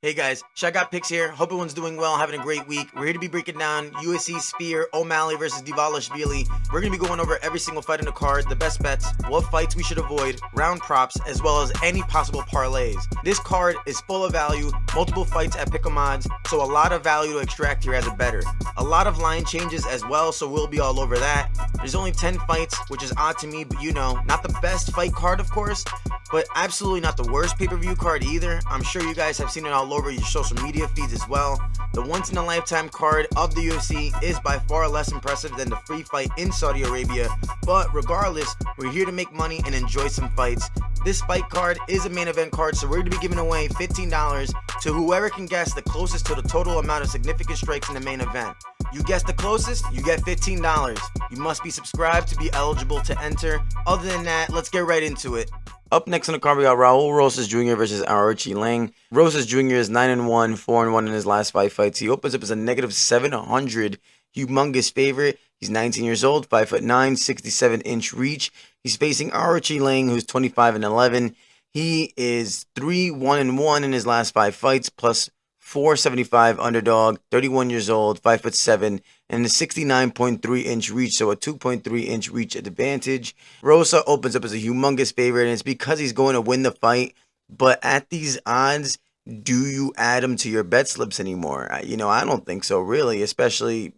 Hey guys, Shot Got Picks here. Hope everyone's doing well, having a great week. We're here to be breaking down UFC Spear O'Malley versus Dvalishvili. We're going to be going over every single fight in the card, the best bets, what fights we should avoid, round props, as well as any possible parlays. This card is full of value, multiple fights at pick 'em odds, so a lot of value to extract here as a bettor. A lot of line changes as well, so we'll be all over that. There's only 10 fights, which is odd to me, but you know, not the best fight card, of course, but absolutely not the worst pay-per-view card either. I'm sure you guys have seen it all over your social media feeds as well. The once-in-a-lifetime card of the UFC is by far less impressive than the free fight in Saudi Arabia, but regardless, we're here to make money and enjoy some fights. This fight card is a main event card, so we're going to be giving away $15 to whoever can guess the closest to the total amount of significant strikes in the main event. You guess the closest, you get $15. You must be subscribed to be eligible to enter. Other than that, let's get right into it. Up next on the card, we got Raul Rosas Jr. versus Aoriqileng. Rosas Jr. is 9-1, 4-1 in his last 5 fights. He opens up as a negative 700, humongous favorite. He's 19 years old, 5'9", 67-inch reach. He's facing Aoriqileng, who's 25-11. He is 3-1-1 in his last 5 fights, plus 475 underdog, 31 years old, 5'7", and a 69.3-inch reach, so a 2.3-inch reach advantage. Rosa opens up as a humongous favorite, and it's because he's going to win the fight. But at these odds, do you add him to your bet slips anymore? I don't think so, really, especially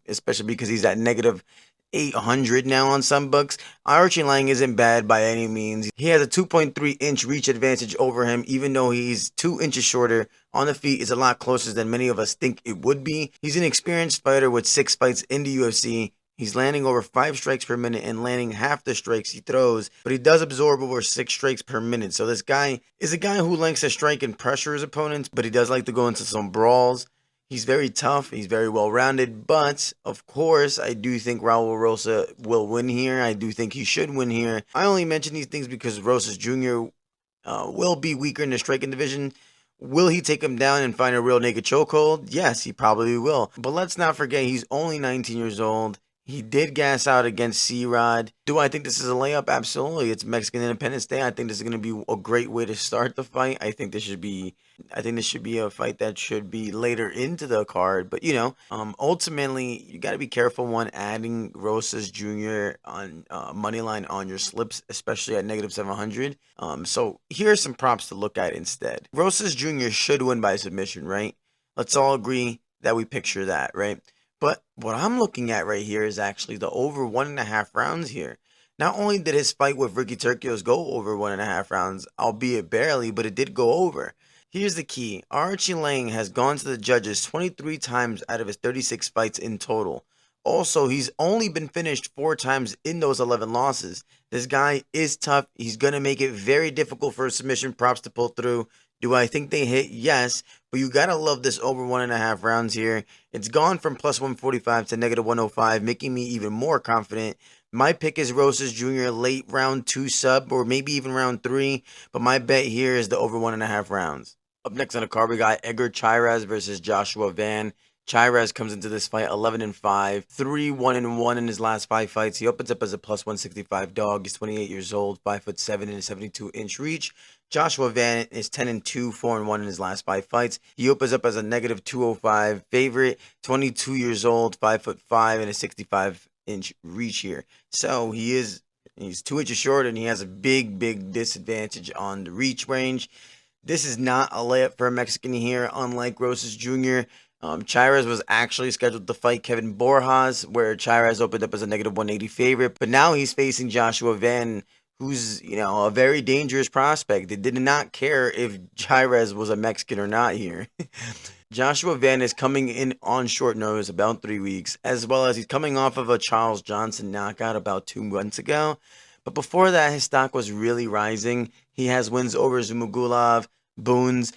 because he's at negative 800 now on some books. Aoriqileng isn't bad by any means. He has a 2.3-inch reach advantage over him, even though he's 2 inches shorter. On the feet is a lot closer than many of us think it would be. He's an experienced fighter with 6 fights in the UFC. He's landing over 5 strikes per minute and landing half the strikes he throws, but he does absorb over 6 strikes per minute. So this guy is a guy who likes to strike and pressure his opponents, but he does like to go into some brawls. He's very tough. He's very well-rounded. But, of course, I do think Raul Rosa will win here. I do think he should win here. I only mention these things because Rosas Jr. Will be weaker in the striking division. Will he take him down and find a real naked chokehold? Yes, he probably will. But let's not forget, he's only 19 years old. He did gas out against C-Rod. Do I think this is a layup? Absolutely. It's Mexican Independence Day. I think this is going to be a great way to start the fight. I think this should be a fight that should be later into the card. But, ultimately, you got to be careful when adding Rosas Jr. on money line on your slips, especially at negative 700. So here are some props to look at instead. Rosas Jr. should win by submission, right? Let's all agree that we picture that, right? But what I'm looking at right here is actually the over 1.5 rounds here. Not only did his fight with Ricky Turcios go over 1.5 rounds, albeit barely, but it did go over. Here's the key. Aoriqileng has gone to the judges 23 times out of his 36 fights in total. Also, he's only been finished 4 times in those 11 losses. This guy is tough. He's going to make it very difficult for submission props to pull through. Do I think they hit? Yes. But you got to love this over 1.5 rounds here. It's gone from plus 145 to negative 105, making me even more confident. My pick is Rosas Jr. late round 2 sub, or maybe even round 3. But my bet here is the over 1.5 rounds. Up next on the card, we got Edgar Cháirez versus Joshua Van. Cháirez comes into this fight 11-5, 3-1-1 in his last 5 fights. He opens up as a plus 165 dog. He's 28 years old, 5'7" and a 72-inch reach. Joshua Van is 10-2, 4-1 in his last 5 fights. He opens up as a negative 205 favorite, 22 years old, 5'5" and a 65-inch reach here. So he's 2 inches short, and he has a big disadvantage on the reach range. This is not a layup for a Mexican here, unlike Rosas Jr. Cháirez was actually scheduled to fight Kevin Borjas, where Cháirez opened up as a negative 180 favorite. But now he's facing Joshua Van, who's, a very dangerous prospect. They did not care if Cháirez was a Mexican or not here. Joshua Van is coming in on short notice, about 3 weeks, as well as he's coming off of a Charles Johnson knockout about 2 months ago. But before that, his stock was really rising. He has wins over Zumagulov, Boons,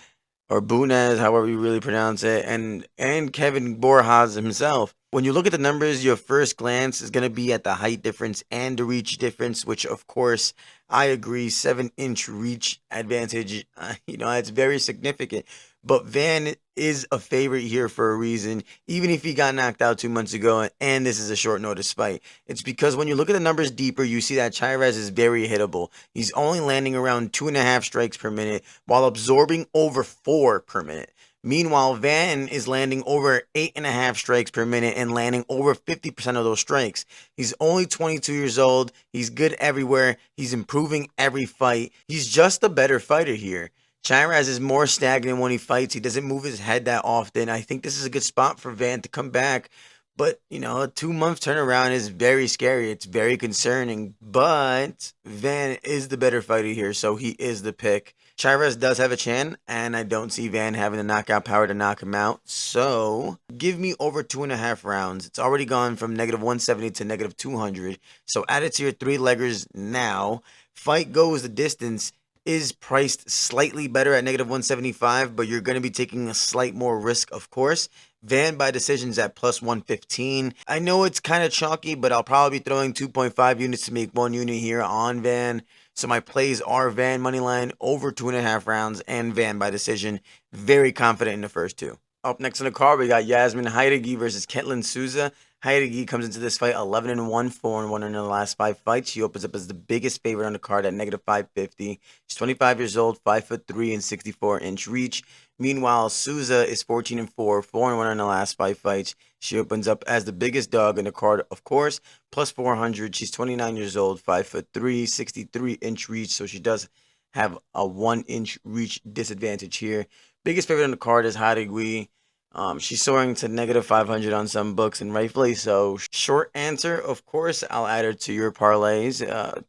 or Bunez, however you really pronounce it, and Kevin Borjas himself. When you look at the numbers, your first glance is going to be at the height difference and the reach difference, which, of course, I agree, 7-inch reach advantage, it's very significant. But Van is a favorite here for a reason, even if he got knocked out 2 months ago, and this is a short notice fight. It's because when you look at the numbers deeper, you see that Cháirez is very hittable. He's only landing around 2.5 strikes per minute while absorbing over 4 per minute. Meanwhile, Van is landing over 8.5 strikes per minute and landing over 50% of those strikes. He's only 22 years old. He's good everywhere. He's improving every fight. He's just a better fighter here. Cháirez is more stagnant when he fights. He doesn't move his head that often. I think this is a good spot for Van to come back. But, a 2-month turnaround is very scary. It's very concerning. But Van is the better fighter here, so he is the pick. Cháirez does have a chin, and I don't see Van having the knockout power to knock him out. So, give me over 2.5 rounds. It's already gone from -170 to -200. So, add it to your 3-leggers now. Fight goes the distance is priced slightly better at -175, but you're going to be taking a slight more risk, of course. Van by decisions at +115. I know it's kind of chalky, but I'll probably be throwing 2.5 units to make 1 unit here on Van. So my plays are Van moneyline over 2.5 rounds and Van by decision. Very confident in the first 2. Up next on the card, we got Yazmin Jauregui versus Ketlen Souza. Jauregui comes into this fight 11-1, 4-1 in the last 5 fights. She opens up as the biggest favorite on the card at -550. She's 25 years old, 5'3" and 64-inch reach. Meanwhile, Souza is 14-4, 4-1 in the last 5 fights. She opens up as the biggest dog in the card, of course, +400. She's 29 years old, 5'3", 63-inch reach, so she does have a 1-inch reach disadvantage here. Biggest favorite on the card is Jauregui. She's soaring to -500 on some books, and rightfully so. Short answer, of course, I'll add her to your parlays.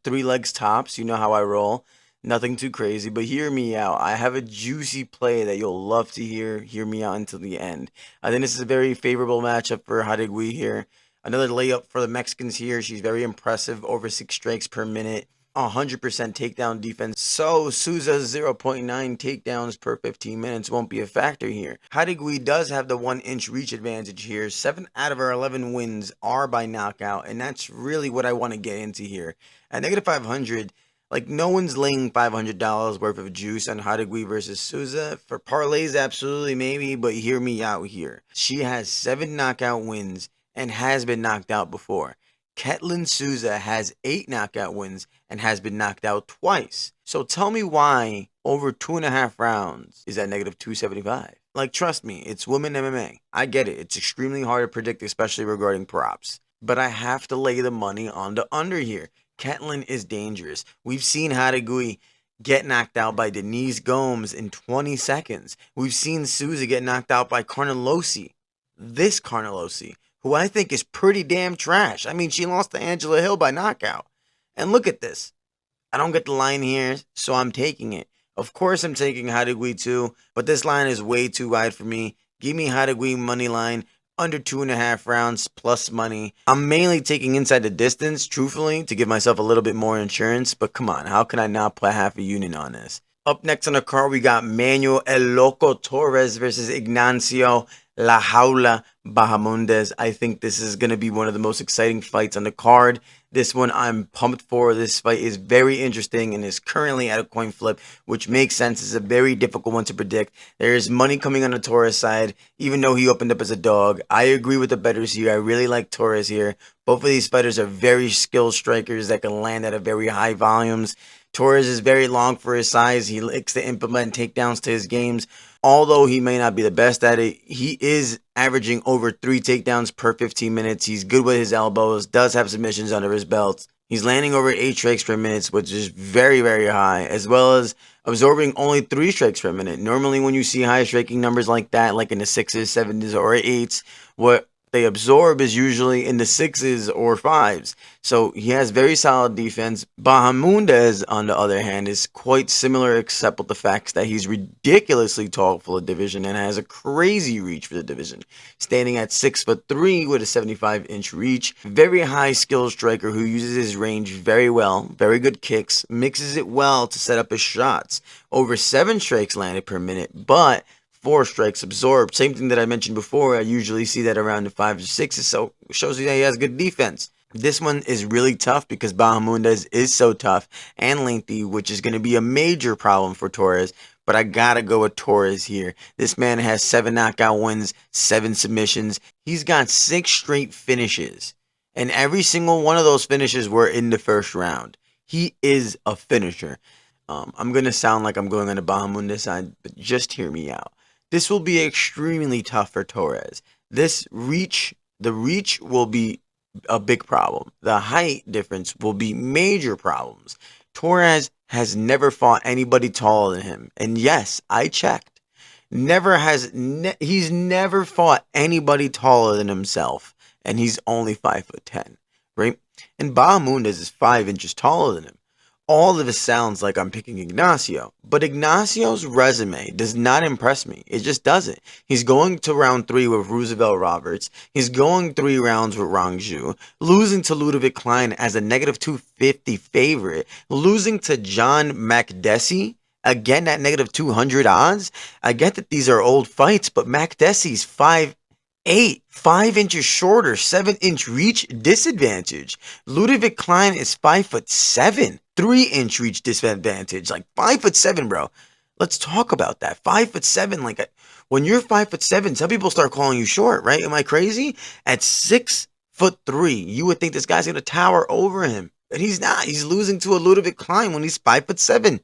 3 legs tops, you know how I roll. Nothing too crazy, but hear me out. I have a juicy play that you'll love to hear. Hear me out until the end. I think this is a very favorable matchup for Jauregui here. Another layup for the Mexicans here. She's very impressive, over 6 strikes per minute. 100% takedown defense. So Souza's 0.9 takedowns per 15 minutes won't be a factor here. Jauregui does have the 1-inch reach advantage here. 7 out of her 11 wins are by knockout, and that's really what I want to get into here. At -500, like, no one's laying $500 worth of juice on Jauregui versus Souza. For parlays, absolutely, maybe, but hear me out here. She has 7 knockout wins and has been knocked out before. Ketlen Souza has 8 knockout wins and has been knocked out twice. So tell me why over 2.5 rounds is at -275. Like, trust me, it's women MMA. I get it. It's extremely hard to predict, especially regarding props. But I have to lay the money on the under here. Ketlen is dangerous. We've seen Jauregui get knocked out by Denise Gomes in 20 seconds. We've seen Souza get knocked out by Carnelosi. This Carnelosi, who I think is pretty damn trash. I mean, she lost to Angela Hill by knockout. And look at this. I don't get the line here, so I'm taking it. Of course, I'm taking Jauregui too, but this line is way too wide for me. Give me Jauregui money line, under 2.5 rounds plus money. I'm mainly taking inside the distance, truthfully, to give myself a little bit more insurance, but come on, how can I not put half a unit on this? Up next on the card, we got Manuel El Loco Torres versus Ignacio La Jaula Bahamondes. I think this is going to be one of the most exciting fights on the card. This one I'm pumped for. This fight is very interesting and is currently at a coin flip, which makes sense. It's a very difficult one to predict. There is money coming on the Torres side, even though he opened up as a dog. I agree with the bettors here. I really like Torres here. Both of these fighters are very skilled strikers that can land at a very high volumes. Torres is very long for his size. He likes to implement takedowns to his games. Although he may not be the best at it, he is averaging over 3 takedowns per 15 minutes. He's good with his elbows, does have submissions under his belt. He's landing over 8 strikes per minute, which is very, very high, as well as absorbing only 3 strikes per minute. Normally when you see high striking numbers like that, like in the 6s, 7s, or 8s, what they absorb is usually in the 6s or 5s. So he has very solid defense. Bahamondes, on the other hand, is quite similar, except with the fact that he's ridiculously tall for the division and has a crazy reach for the division. Standing at 6'3" with a 75-inch reach. Very high skill striker who uses his range very well. Very good kicks. Mixes it well to set up his shots. Over 7 strikes landed per minute, but 4 strikes absorbed. Same thing that I mentioned before. I usually see that around the 5s or 6s, so it shows you that he has good defense. This one is really tough because Bahamondes is so tough and lengthy, which is going to be a major problem for Torres. But I gotta go with Torres here. This man has 7 knockout wins, 7 submissions. He's got 6 straight finishes, and every single one of those finishes were in the first round. He is a finisher. I'm going to sound like I'm going on the Bahamondes side, but just hear me out. This will be extremely tough for Torres. The reach will be a big problem. The height difference will be major problems. Torres has never fought anybody taller than him. And yes, I checked. He's never fought anybody taller than himself. And he's only 5'10", right? And Bahamondes is 5 inches taller than him. All of this sounds like I'm picking Ignacio, but Ignacio's resume does not impress me. It just doesn't. He's going to round 3 with Roosevelt Roberts. He's going 3 rounds with Rangju, losing to Ludovic Klein as a negative 250 favorite, losing to John Makdessi, again at negative 200 odds. I get that these are old fights, but Makdessi's 5'8", 5 inches shorter, 7-inch reach disadvantage. Ludovic Klein is 5'7", 3-inch reach disadvantage. Like 5'7", bro. Let's talk about that. 5'7", like when you're 5'7", some people start calling you short, right? Am I crazy? At 6'3", you would think this guy's gonna tower over him, and he's not. He's losing to a Ludovic Klein when he's 5'7".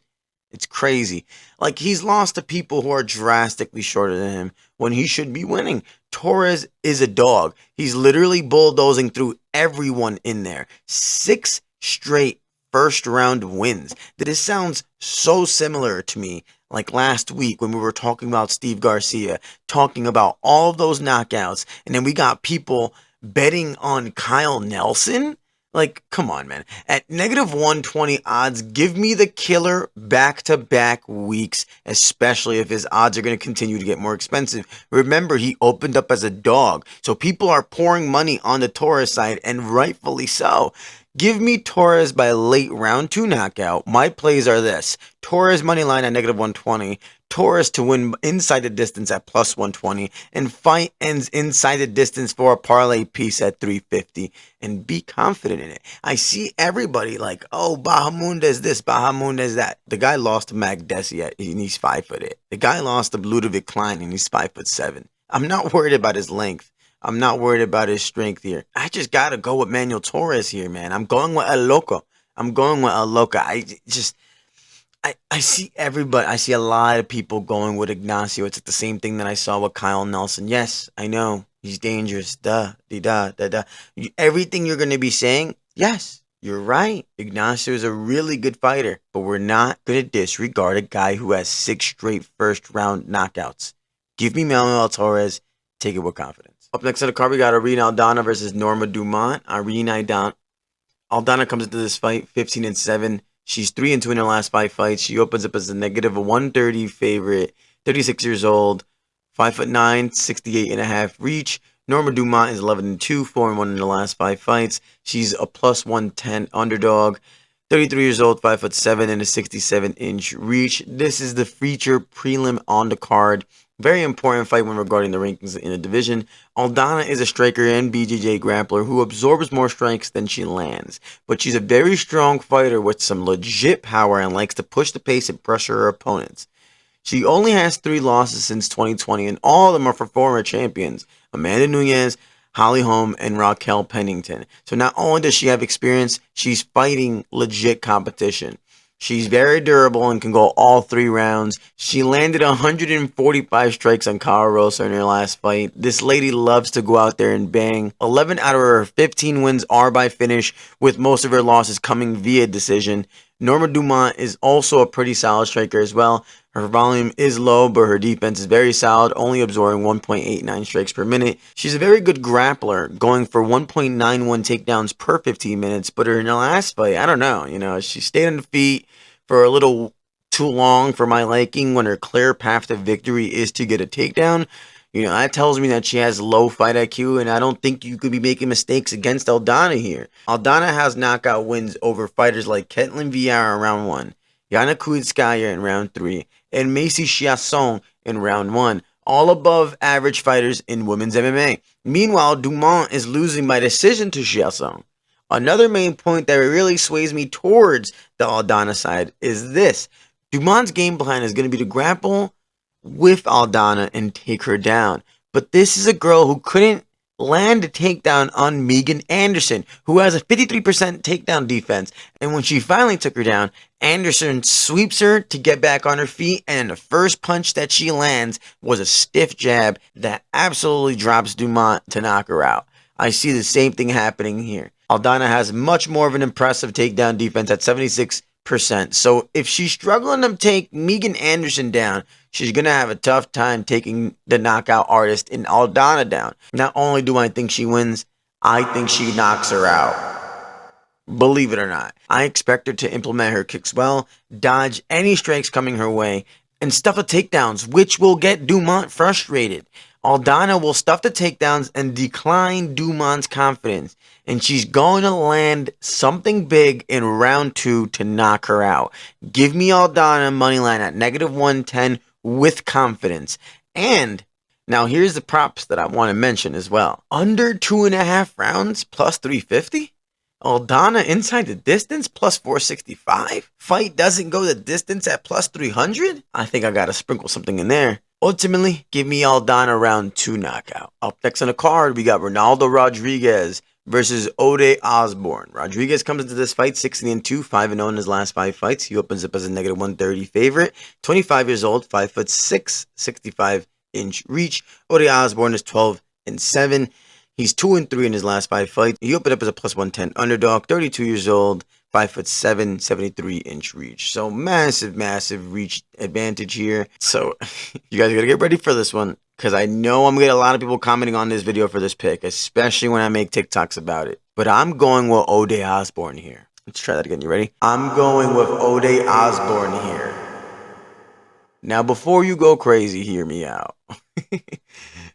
It's crazy. Like, he's lost to people who are drastically shorter than him when he should be winning. Torres is a dog. He's literally bulldozing through everyone in there. 6 straight first round wins. This sounds so similar to me like last week when we were talking about Steve Garcia, talking about all of those knockouts, and then we got people betting on Kyle Nelson. Like, come on, man. At negative 120 odds, give me the killer back-to-back weeks, especially if his odds are going to continue to get more expensive. Remember, he opened up as a dog, so people are pouring money on the Torres side, and rightfully so. Give me Torres by late round 2 knockout. My plays are this: Torres money line at negative 120, Torres to win inside the distance at plus 120, and fight ends inside the distance for a parlay piece at 350. And be confident in it. I see everybody like, oh, Bahamondes this, Bahamondes that. The guy lost to Makdessi and he's 5'8". The guy lost to Ludovic Klein and he's 5'7". I'm not worried about his length. I'm not worried about his strength here. I just gotta go with Manuel Torres here, man. I'm going with El Loco. I see everybody. I see a lot of people going with Ignacio. It's the same thing that I saw with Kyle Nelson. Yes, I know. He's dangerous. Everything you're going to be saying, yes, you're right. Ignacio is a really good fighter, but we're not going to disregard a guy who has 6 straight first-round knockouts. Give me Manuel Torres. Take it with confidence. Up next on the card, we got Irene Aldana versus Norma Dumont. Aldana comes into this fight 15-7. She's 3-2 in her last 5 fights. She opens up as a negative 130 favorite, 36 years old, 5'9", 68.5 reach. Norma Dumont is 11-2, 4-1 in the last 5 fights. She's a plus 110 underdog, 33 years old, 5'7", and a 67-inch reach. This is the feature prelim on the card. Very important fight when regarding the rankings in the division. Aldana is a striker and BJJ grappler who absorbs more strikes than she lands. But she's a very strong fighter with some legit power and likes to push the pace and pressure her opponents. She only has 3 losses since 2020, and all of them are for former champions: Amanda Nunes, Holly Holm, and Raquel Pennington. So not only does she have experience, she's fighting legit competition. She's very durable and can go all 3 rounds. She landed 145 strikes on Cháirez in her last fight. This lady loves to go out there and bang. 11 out of her 15 wins are by finish, with most of her losses coming via decision. Norma Dumont is also a pretty solid striker as well. Her volume is low, but her defense is very solid, only absorbing 1.89 strikes per minute. She's a very good grappler, going for 1.91 takedowns per 15 minutes, but in her last fight, I don't know, she stayed on the feet for a little too long for my liking when her clear path to victory is to get a takedown. That tells me that she has low fight IQ, and I don't think you could be making mistakes against Aldana here. Aldana has knockout wins over fighters like Ketlen Vieira in round 1, Yana Kudskaya in round 3, and Macy Chiasson in round 1, all above average fighters in women's MMA. Meanwhile, Dumont is losing by decision to Chiasson. Another main point that really sways me towards the Aldana side is this: Dumont's game plan is going to be to grapple with Aldana and take her down. But this is a girl who couldn't land a takedown on Megan Anderson, who has a 53% takedown defense. And when she finally took her down, Anderson sweeps her to get back on her feet, and the first punch that she lands was a stiff jab that absolutely drops Dumont to knock her out. I see the same thing happening here. Aldana has much more of an impressive takedown defense at 76%. So if she's struggling to take Megan Anderson down, she's going to have a tough time taking the knockout artist in Aldana down. Not only do I think she wins, I think she knocks her out. Believe it or not. I expect her to implement her kicks well, dodge any strikes coming her way, and stuff the takedowns, which will get Dumont frustrated. Aldana will stuff the takedowns and decline Dumont's confidence, and she's going to land something big in round 2 to knock her out. Give me Aldana moneyline at -110 with confidence. And now here's the props that I want to mention as well. Under 2.5 rounds plus 350? Aldana inside the distance plus 465? Fight doesn't go the distance at plus 300? I think I gotta sprinkle something in there. Ultimately, give me Aldana round 2 knockout. Up next on the card, we got Ronaldo Rodríguez versus Osbourne. Rodríguez comes into this fight 16-2, 5-0 in his last 5 fights. He opens up as a -130 favorite. 25 years old, 5'6", 65-inch reach. Osbourne is 12-7. He's 2-3 in his last 5 fights. He opened up as a +110 underdog, 32 years old, 5'7", 73-inch reach. So massive reach advantage here. So you guys gotta get ready for this one, because I know I'm gonna get a lot of people commenting on this video for this pick, especially when I make TikToks about it. But I'm going with Osbourne here. Let's try that again. You ready? I'm going with Osbourne here. Now, before you go crazy, hear me out.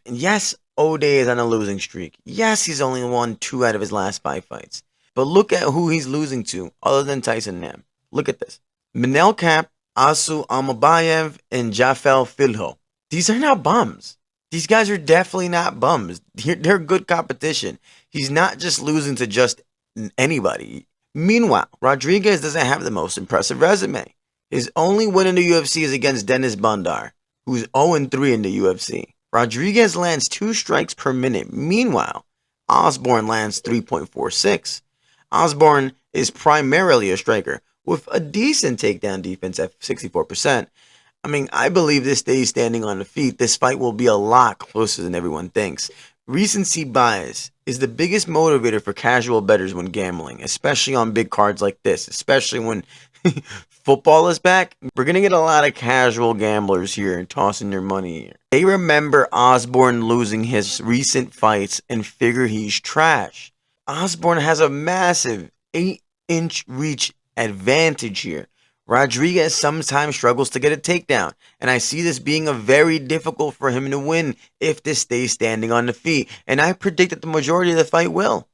Yes, is on a losing streak. Yes, he's only won 2 out of his last 5 fights. But look at who he's losing to, other than Tyson Nam. Look at this. Manel Cap, Asu Amabayev, and Jafel Filho. These are not bums. These guys are definitely not bums. They're good competition. He's not just losing to just anybody. Meanwhile, Rodríguez doesn't have the most impressive resume. His only win in the UFC is against Dennis Bandar, who's 0-3 in the UFC. Rodríguez lands 2 strikes per minute. Meanwhile, Osbourne lands 3.46. Osbourne is primarily a striker with a decent takedown defense at 64%. I mean, I believe this stays standing on the feet. This fight will be a lot closer than everyone thinks. Recency bias is the biggest motivator for casual bettors when gambling, especially on big cards like this, especially when football is back. We're going to get a lot of casual gamblers here and tossing their money here. They remember Osbourne losing his recent fights and figure he's trash. Osbourne has a massive 8-inch reach advantage here. Rodríguez sometimes struggles to get a takedown, and I see this being a very difficult for him to win if this stays standing on the feet, and I predict that the majority of the fight will.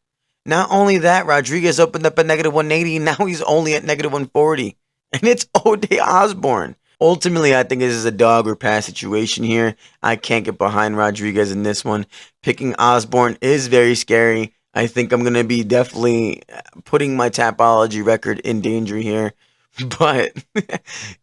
Not only that, Rodríguez opened up at -180, now he's only at -140, and it's Osbourne. Ultimately, I think this is a dog or pass situation here. I can't get behind Rodríguez in this one. Picking Osbourne is very scary. I think I'm going to be definitely putting my Tapology record in danger here. But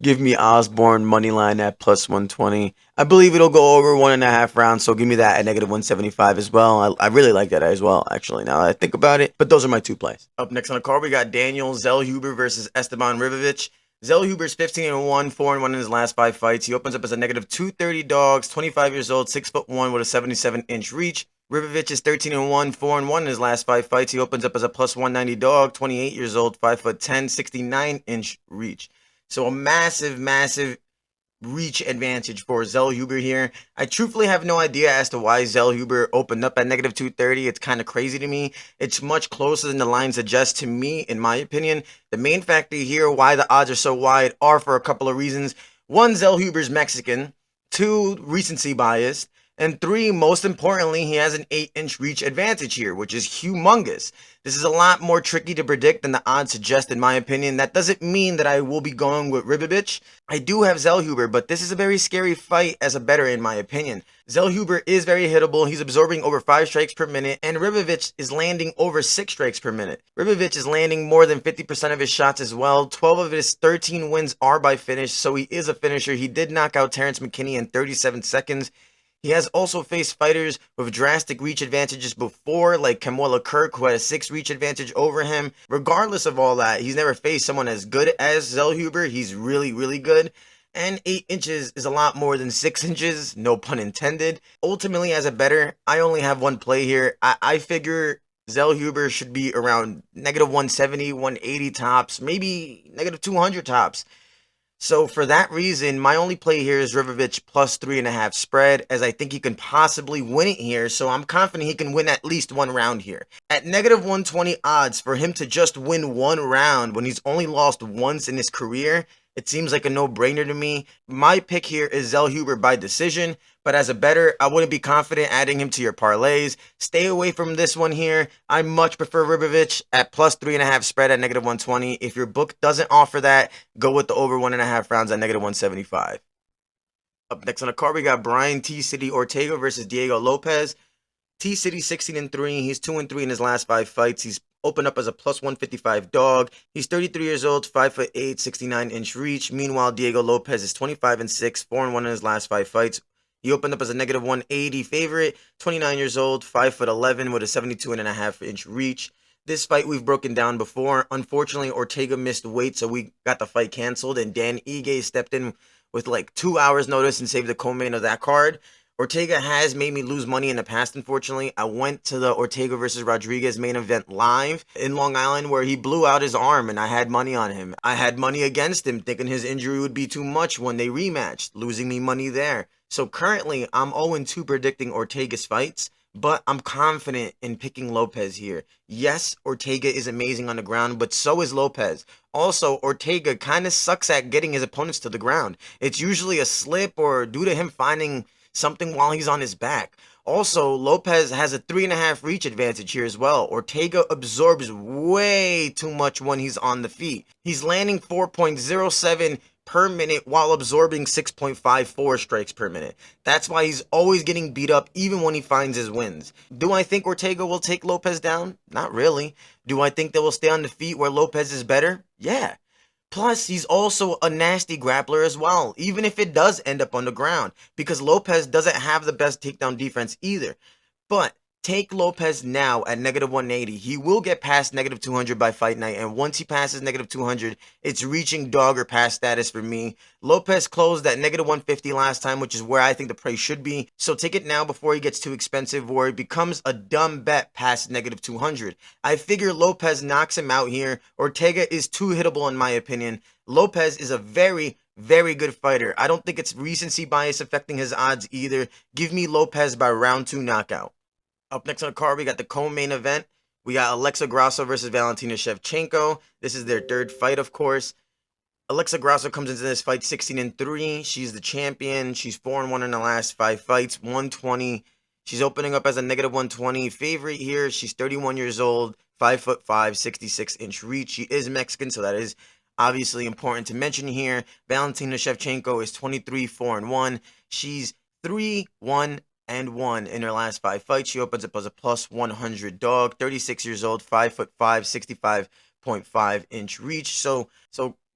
give me Osbourne moneyline at +120. I believe it'll go over 1.5 rounds, so give me that at -175 as well. I really like that as well, actually, now that I think about it. But those are my 2 plays. Up next on the card, we got Daniel Zellhuber versus Esteban Ribovics. Zellhuber's 15-1, 4-1 in his last 5 fights. He opens up as a -230 dogs, 25 years old, 6'1" with a 77-inch reach. Ribovics is 13-1, 4-1 in his last 5 fights. He opens up as a +190 dog, 28 years old, 5'10", 69-inch reach. So a massive reach advantage for Zellhuber here. I truthfully have no idea as to why Zellhuber opened up at -230. It's kind of crazy to me. It's much closer than the line suggests to me, in my opinion. The main factor here why the odds are so wide are for a couple of reasons. 1, Zellhuber's Mexican. 2, recency bias. And 3, most importantly, he has an 8-inch reach advantage here, which is humongous. This is a lot more tricky to predict than the odds suggest, in my opinion. That doesn't mean that I will be going with Ribovics. I do have Zellhuber, but this is a very scary fight as a bettor, in my opinion. Zellhuber is very hittable. He's absorbing over 5 strikes per minute, and Ribovics is landing over 6 strikes per minute. Ribovics is landing more than 50% of his shots as well. 12 of his 13 wins are by finish, so he is a finisher. He did knock out Terrence McKinney in 37 seconds. He has also faced fighters with drastic reach advantages before, like Kamuela Kirk, who had a 6 reach advantage over him. Regardless of all that, he's never faced someone as good as Zellhuber. He's really, really good. And 8 inches is a lot more than 6 inches, no pun intended. Ultimately, as a bettor, I only have one play here. I figure Zellhuber should be around negative 170, 180 tops, maybe negative 200 tops. So for that reason, my only play here is Ribovics plus 3.5 spread, as I think he can possibly win it here. So I'm confident he can win at least one round here. At negative 120 odds for him to just win one round when he's only lost once in his career, it seems like a no-brainer to me. My pick here is Zellhuber by decision, but as a bettor, I wouldn't be confident adding him to your parlays. Stay away from this one here. I much prefer Ribovics at plus 3.5 spread at negative 120. If your book doesn't offer that, go with the over 1.5 rounds at negative 175. Up next on the card, we got Brian T-City Ortega versus Diego Lopes. T-City 16-3. He's 2-3 in his last 5 fights. He's opened up as a plus 155 dog. He's 33 years old, 5'8", 69-inch reach. Meanwhile, Diego Lopes is 25-6, 4-1 in his last 5 fights. He opened up as a negative 180 favorite, 29 years old, 5'11", with a 72.5-inch reach. This fight we've broken down before. Unfortunately, Ortega missed weight, so we got the fight canceled, and Dan Ige stepped in with like 2 hours notice and saved the co-main of that card. Ortega has made me lose money in the past, unfortunately. I went to the Ortega versus Rodríguez main event live in Long Island where he blew out his arm and I had money on him. I had money against him thinking his injury would be too much when they rematched, losing me money there. So currently, I'm 0-2 predicting Ortega's fights, but I'm confident in picking Lopes here. Yes, Ortega is amazing on the ground, but so is Lopes. Also, Ortega kind of sucks at getting his opponents to the ground. It's usually a slip or due to him finding something while he's on his back. Also, Lopes has a 3.5 reach advantage here as well. Ortega absorbs way too much when he's on the feet. He's landing 4.07 per minute while absorbing 6.54 strikes per minute. That's why he's always getting beat up even when he finds his wins. Do I think Ortega will take Lopes down? Not really. Do I think they will stay on the feet where Lopes is better? Yeah. Plus, he's also a nasty grappler as well, even if it does end up on the ground, because Lopes doesn't have the best takedown defense either. But take Lopes now at negative 180. He will get past negative 200 by fight night, and once he passes negative 200, it's reaching dog or pass status for me. Lopes closed at negative 150 last time, which is where I think the price should be. So take it now before he gets too expensive, or it becomes a dumb bet past negative 200. I figure Lopes knocks him out here. Ortega is too hittable in my opinion. Lopes is a very good fighter. I don't think it's recency bias affecting his odds either. Give me Lopes by round 2 knockout. Up next on the card, we got the co-main event. We got Alexa Grasso versus Valentina Shevchenko. This is their 3rd fight, of course. Alexa Grasso comes into this fight 16-3. She's the champion. She's 4-1 in the last 5 fights, 120. She's opening up as a negative 120 favorite here. She's 31 years old, 5'5", 66-inch reach. She is Mexican, so that is obviously important to mention here. Valentina Shevchenko is 23, 4-1. She's 3-1 in her last 5 fights. She opens up as a plus 100 dog, 36 years old, 5'5", 65.5-inch reach. So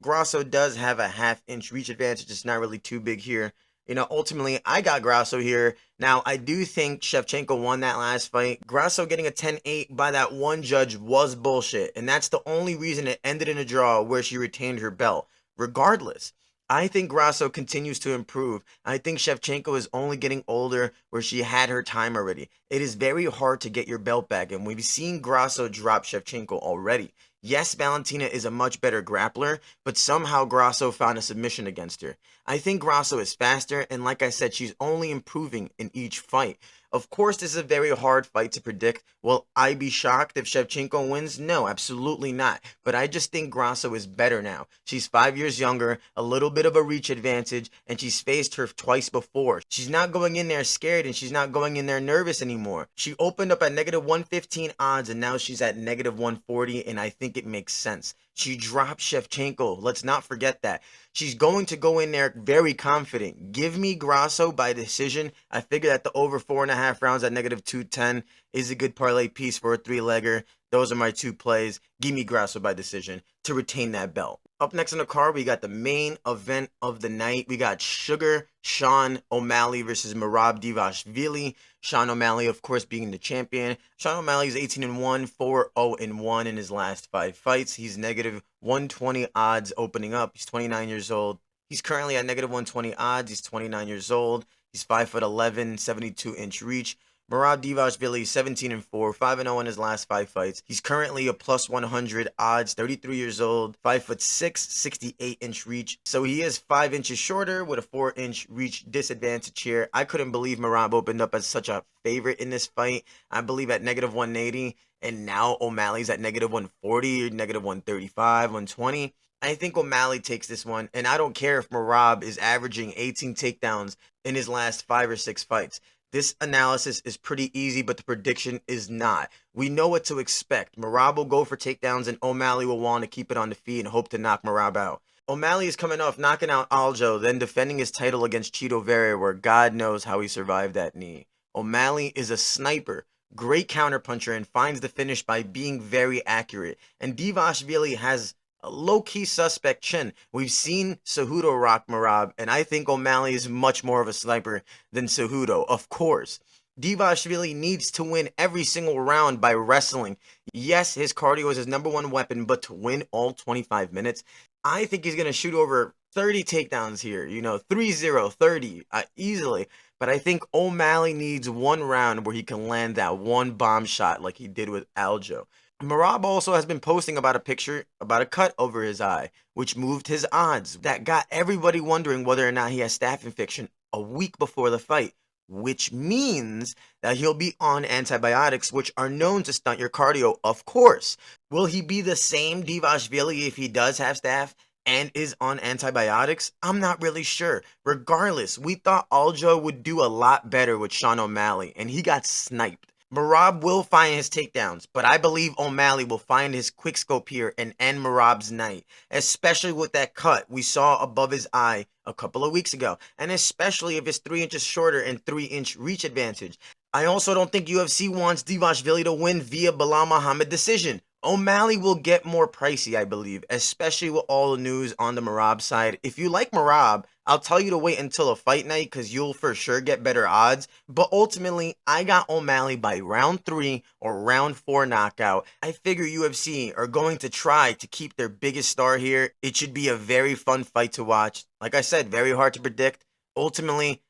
Grasso does have a half-inch reach advantage. It's not really too big here. You know, ultimately, I got Grasso here. Now, I do think Shevchenko won that last fight. Grasso getting a 10-8 by that one judge was bullshit, and that's the only reason it ended in a draw where she retained her belt. Regardless, I think Grasso continues to improve. I think Shevchenko is only getting older where she had her time already. It is very hard to get your belt back, and we've seen Grasso drop Shevchenko already. Yes, Valentina is a much better grappler, but somehow Grasso found a submission against her. I think Grasso is faster, and like I said, she's only improving in each fight. Of course, this is a very hard fight to predict. Will I be shocked if Shevchenko wins? No, absolutely not. But I just think Grasso is better now. She's 5 years younger, a little bit of a reach advantage, and she's faced her twice before. She's not going in there scared, and she's not going in there nervous anymore. She opened up at negative 115 odds, and now she's at negative 140, and I think it makes sense. She dropped Shevchenko. Let's not forget that. She's going to go in there very confident. Give me Grasso by decision. I figure that the over 4.5 rounds at negative 210 is a good parlay piece for a 3-legger. Those are my 2 plays. Give me Grasso by decision to retain that belt. Up next on the card, we got the main event of the night. We got Sean O'Malley versus Merab Dvalishvili. Sean O'Malley, of course, being the champion. Sean O'Malley is 18-1, 4-0-1 in his last 5 fights. He's negative 120 odds opening up. He's 29 years old. He's currently at negative 120 odds. He's 29 years old. He's 5'11", 72-inch reach. Merab Dvalishvili, 17-4, 5-0 in his last 5 fights. He's currently a plus 100 odds, 33 years old, 5'6", 68-inch reach. So he is 5 inches shorter with a 4-inch reach disadvantage here. I couldn't believe Merab opened up as such a favorite in this fight. I believe at negative 180, and now O'Malley's at negative 140, negative 135, 120. I think O'Malley takes this one, and I don't care if Merab is averaging 18 takedowns in his last 5 or 6 fights. This analysis is pretty easy, but the prediction is not. We know what to expect. Merab will go for takedowns, and O'Malley will want to keep it on the feet and hope to knock Merab out. O'Malley is coming off knocking out Aljo, then defending his title against Chito Vera, where God knows how he survived that knee. O'Malley is a sniper, great counterpuncher, and finds the finish by being very accurate. And Dvalishvili has a low-key suspect chin. We've seen Cejudo rock Merab, and I think O'Malley is much more of a sniper than Cejudo, of course. Dvalishvili needs to win every single round by wrestling. Yes, his cardio is his #1 weapon, but to win all 25 minutes, I think he's going to shoot over 30 takedowns here. 3-0, 30, easily. But I think O'Malley needs one round where he can land that one bomb shot like he did with Aljo. Merab also has been posting about a picture about a cut over his eye, which moved his odds. That got everybody wondering whether or not he has staph infection a week before the fight, which means that he'll be on antibiotics, which are known to stunt your cardio, of course. Will he be the same Dvalishvili if he does have staph and is on antibiotics? I'm not really sure. Regardless, we thought Aljo would do a lot better with Sean O'Malley, and he got sniped. Merab will find his takedowns, but I believe O'Malley will find his quick scope here and end Merab's night, especially with that cut we saw above his eye a couple of weeks ago, and especially if it's 3 inches shorter and 3-inch reach advantage. I also don't think UFC wants Dvalishvili to win via Belal Muhammad decision. O'Malley will get more pricey, I believe, especially with all the news on the Merab side. If you like Merab, I'll tell you to wait until a fight night because you'll for sure get better odds. But ultimately, I got O'Malley by round 3 or round 4 knockout. I figure UFC are going to try to keep their biggest star here. It should be a very fun fight to watch. Like I said, very hard to predict. Ultimately,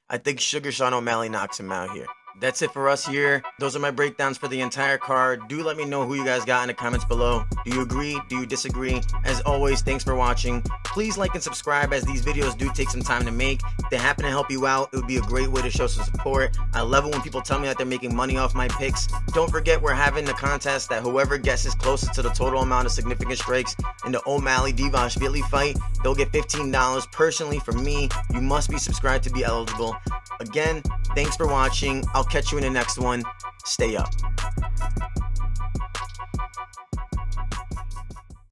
I think Sean O'Malley knocks him out here. That's it for us here. Those are my breakdowns for the entire card. Do let me know who you guys got in the comments below. Do you agree? Do you disagree? As always, thanks for watching. Please like and subscribe as these videos do take some time to make. If they happen to help you out, it would be a great way to show some support. I love it when people tell me that they're making money off my picks. Don't forget we're having the contest that whoever guesses closest to the total amount of significant strikes in the O'Malley Dvalishvili fight, they'll get $15 personally from me. You must be subscribed to be eligible. Again, thanks for watching. I'll catch you in the next one. Stay up.